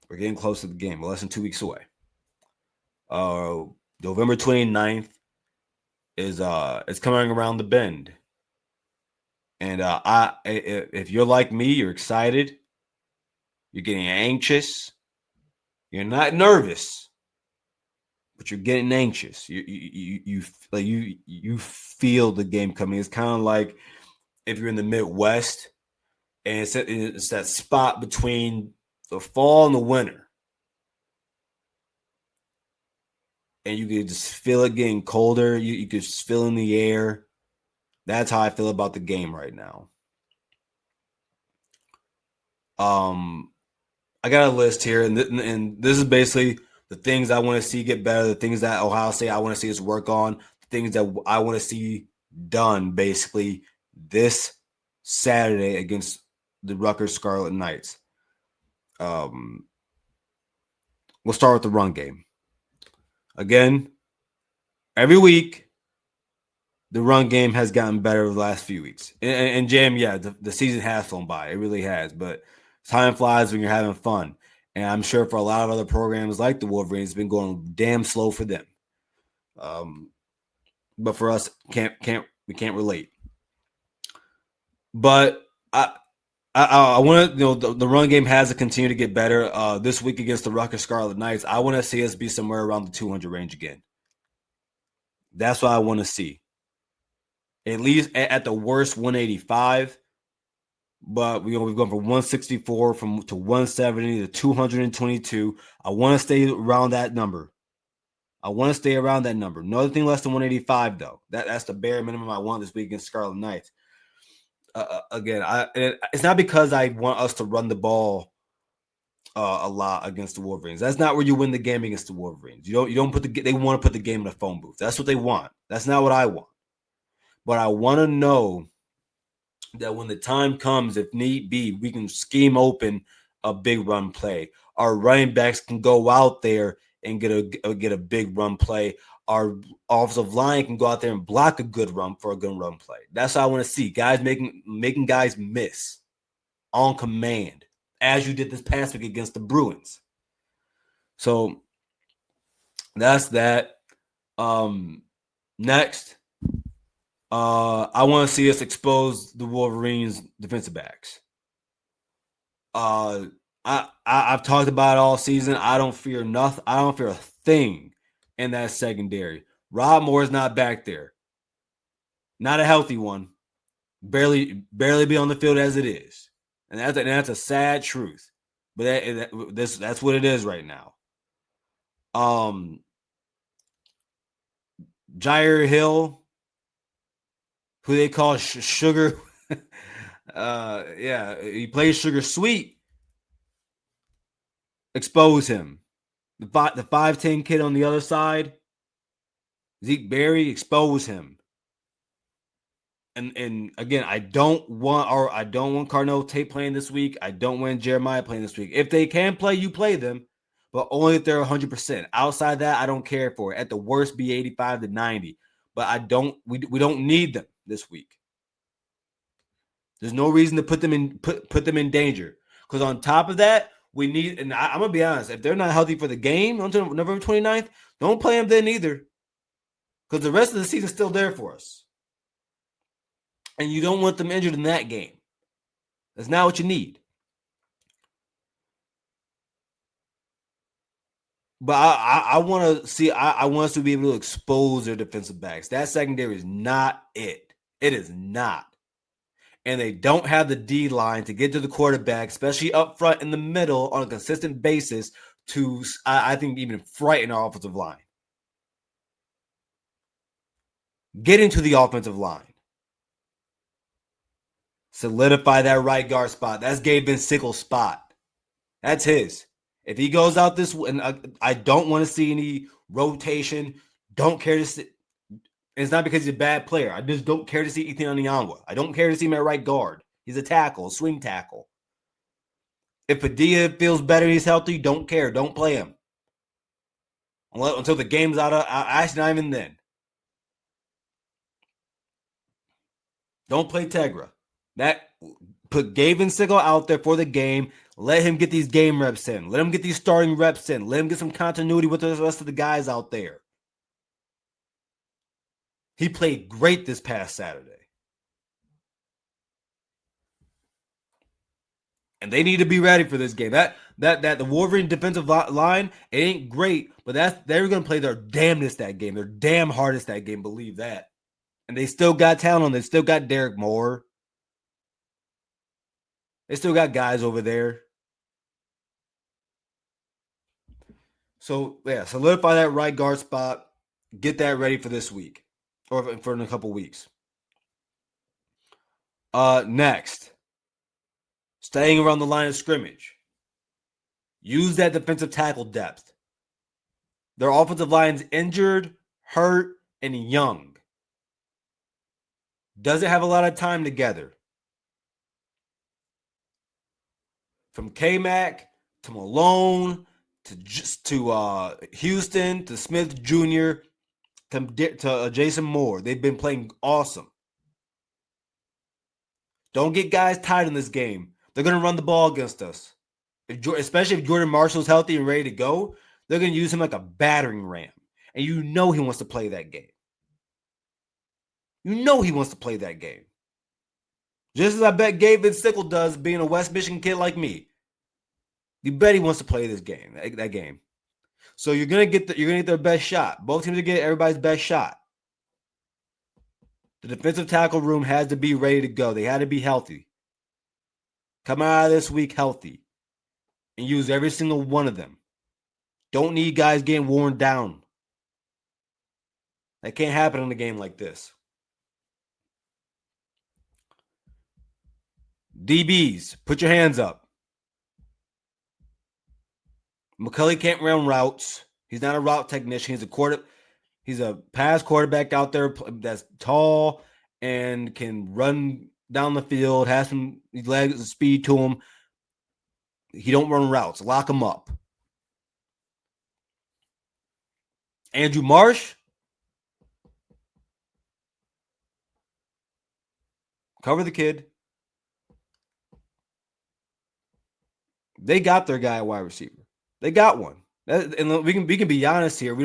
We're getting close to the game. We're less than 2 weeks away. November 29th is it's coming around the bend. And if you're like me, you're excited. You're getting anxious. You're not nervous, but you're getting anxious. You feel the game coming. It's kind of like if you're in the Midwest and it's that spot between the fall and the winter, and you can just feel it getting colder. You can just feel in the air. That's how I feel about the game right now. I got a list here, and this is basically the things I want to see get better, the things that Ohio State I want to see us work on, the things that I want to see done basically this Saturday against the Rutgers Scarlet Knights. We'll start with the run game. Again, every week, the run game has gotten better over the last few weeks. And Jam, yeah, the season has flown by. It really has. But time flies when you're having fun. And I'm sure for a lot of other programs like the Wolverines, it's been going damn slow for them. But for us, we can't relate. But I want to, the run game has to continue to get better. This week against the Rutgers Scarlet Knights, I want to see us be somewhere around the 200 range again. That's what I want to see. At least at the worst 185. But we've gone from 164 to 170 to 222. I want to stay around that number. Nothing less than 185, though. That's the bare minimum I want this week against Scarlet Knights. Again, it's not because I want us to run the ball a lot against the Wolverines. That's not where you win the game against the Wolverines. They want to put the game in a phone booth. That's what they want. That's not what I want. But I want to know that when the time comes, if need be, we can scheme open a big run play. Our running backs can go out there and get a big run play. Our offensive line can go out there and block a good run play. That's what I want to see. Guys making guys miss on command, as you did this past week against the Bruins. So that's that. Next. I want to see us expose the Wolverines' defensive backs. I've talked about it all season. I don't fear nothing. I don't fear a thing in that secondary. Rob Moore's not back there. Not a healthy one. Barely be on the field as it is, and that's a sad truth. But that's what it is right now. Jair Hill, who they call Sugar. He plays Sugar Sweet. Expose him. The 5'10" kid on the other side, Zeke Berry, expose him. And again, I don't want Carnell Tate playing this week. I don't want Jeremiah playing this week. If they can play, you play them, but only if they're 100%. Outside that, I don't care for it. At the worst, be 85 to 90. But we don't need them this week. There's no reason to put them in danger. Because on top of that, we need, and I'm gonna be honest, if they're not healthy for the game until November 29th, don't play them then either. Because the rest of the season's still there for us. And you don't want them injured in that game. That's not what you need. But I want to see. I want us to be able to expose their defensive backs. That secondary is not it. It is not. And they don't have the D line to get to the quarterback, especially up front in the middle on a consistent basis to, I think, even frighten our offensive line. Getting to the offensive line. Solidify that right guard spot. That's Gabe Van Sickle's spot. That's his. If he goes out this, and I don't want to see any rotation. Don't care to see. It's not because he's a bad player. I just don't care to see Ethan Onyangwa. I don't care to see him at right guard. He's a tackle, a swing tackle. If Padilla feels better, he's healthy, don't care. Don't play him. Until the game's out of, actually not even then. Don't play Tegra. Put Gabe and Sickle out there for the game. Let him get these game reps in. Let him get these starting reps in. Let him get some continuity with the rest of the guys out there. He played great this past Saturday. And they need to be ready for this game. That the Wolverine defensive line, it ain't great, but they're gonna play their damnedest that game. Their damn hardest that game. Believe that. And they still got talent on. They still got Derek Moore. They still got guys over there. So yeah, solidify that right guard spot. Get that ready for this week, or for in a couple weeks. Next, staying around the line of scrimmage. Use that defensive tackle depth. Their offensive line's injured, hurt, and young. Doesn't have a lot of time together. From K-Mac to Malone to Houston to Smith Jr. to Jason Moore. They've been playing awesome. Don't get guys tied in this game. They're going to run the ball against us. Especially if Jordan Marshall's healthy and ready to go, they're going to use him like a battering ram. And you know he wants to play that game. You know he wants to play that game. Just as I bet Gabe Sickle does, being a West Michigan kid like me. You bet he wants to play this game, that game. So you're gonna get their best shot. Both teams are getting everybody's best shot. The defensive tackle room has to be ready to go. They had to be healthy. Come out of this week healthy. And use every single one of them. Don't need guys getting worn down. That can't happen in a game like this. DBs, put your hands up. McCulley can't run routes. He's not a route technician. He's a pass quarterback out there that's tall and can run down the field, has some legs and speed to him. He don't run routes. Lock him up. Andrew Marsh, cover the kid. They got their guy at wide receiver. They got one. And we can be honest here. We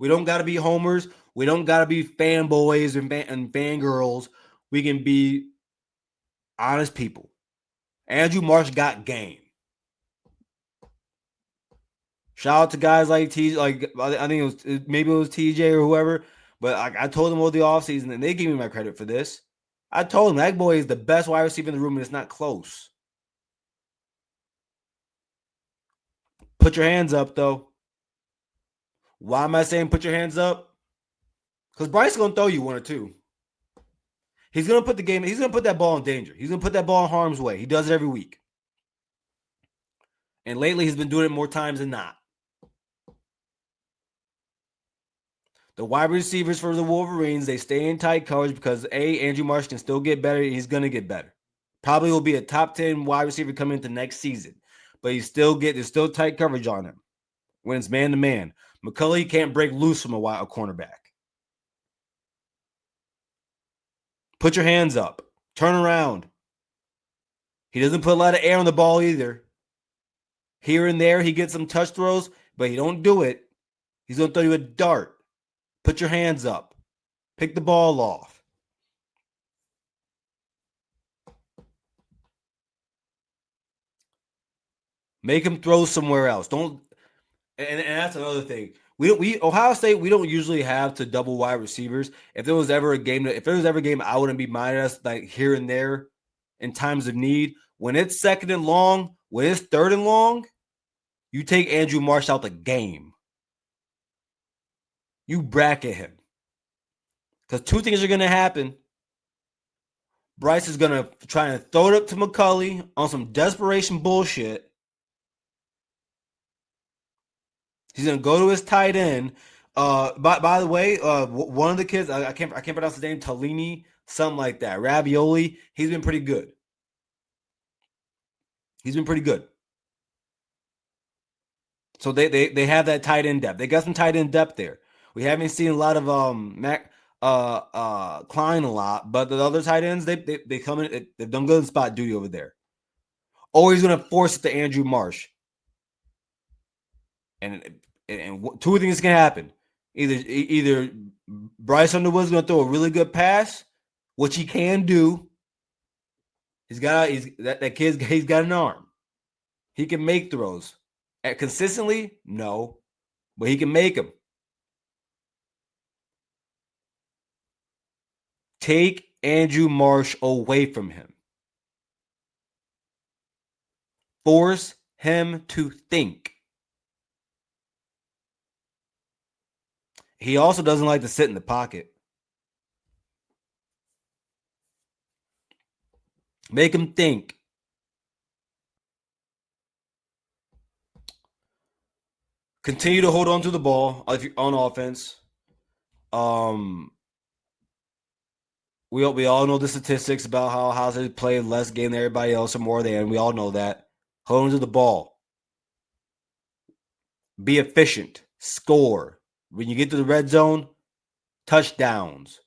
don't got to be homers. We don't got to be fanboys and fangirls. We can be honest people. Andrew Marsh got game. Shout out to guys like TJ, I think it was TJ or whoever. But I told them over the offseason, and they gave me my credit for this. I told them that boy is the best wide receiver in the room, and it's not close. Put your hands up, though. Why am I saying put your hands up? Because Bryce is going to throw you one or two. He's going to put that ball in danger. He's going to put that ball in harm's way. He does it every week. And lately, he's been doing it more times than not. The wide receivers for the Wolverines, they stay in tight coverage because, Andrew Marsh can still get better. He's going to get better. Probably will be a top 10 wide receiver coming into next season. But there's still tight coverage on him when it's man-to-man. McCulley can't break loose from a cornerback. Put your hands up. Turn around. He doesn't put a lot of air on the ball either. Here and there, he gets some touch throws, but he don't do it. He's going to throw you a dart. Put your hands up. Pick the ball off. Make him throw somewhere else. And that's another thing. Ohio State, we don't usually have to double wide receivers. If there was ever a game I wouldn't be mad at us like here and there in times of need. When it's second and long, when it's third and long, you take Andrew Marsh out the game. You bracket him. Because two things are going to happen. Bryce is going to try and throw it up to McCulley on some desperation bullshit. He's going to go to his tight end. By the way, one of the kids, I can't pronounce his name, Talini, something like that. Ravioli, he's been pretty good. So they have that tight end depth. They got some tight end depth there. We haven't seen a lot of Klein a lot, but the other tight ends, they come in, they've done good in spot duty over there. or he's going to force it to Andrew Marsh. And two things can happen. Either Bryce Underwood's going to throw a really good pass, which he can do. He's got an arm. He can make throws. Consistently, no, but he can make them. Take Andrew Marsh away from him. Force him to think. He also doesn't like to sit in the pocket. Make him think. Continue to hold on to the ball on offense. We all know the statistics about how they play less game than everybody else or more than. We all know that. Hold on to the ball. Be efficient. Score. When you get to the red zone, touchdowns.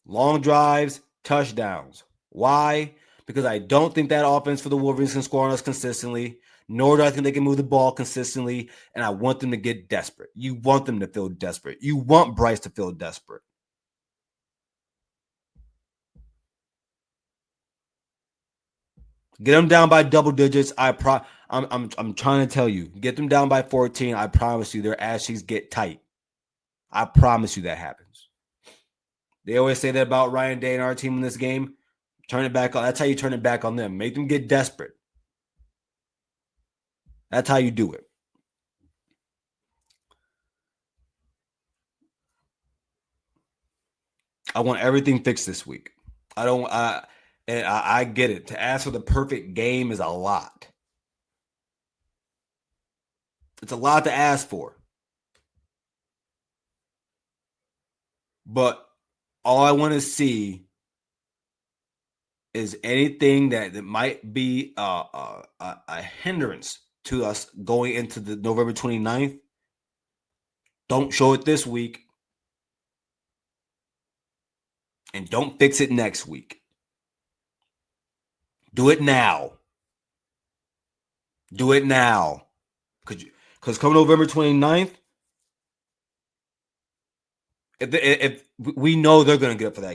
Long drives, touchdowns. Why? Because I don't think that offense for the Wolverines can score on us consistently, nor do I think they can move the ball consistently, and I want them to get desperate. You want them to feel desperate. You want Bryce to feel desperate. Get them down by double digits. I'm trying to tell you. Get them down by 14. I promise you their ass cheeks get tight. I promise you that happens. They always say that about Ryan Day and our team in this game. Turn it back on. That's how you turn it back on them. Make them get desperate. That's how you do it. I want everything fixed this week. I get it. To ask for the perfect game is a lot. It's a lot to ask for. But all I want to see is anything that might be a hindrance to us going into the November 29th. Don't show it this week. And don't fix it next week. Do it now. Do it now. Because come November 29th, if we know they're going to get up for that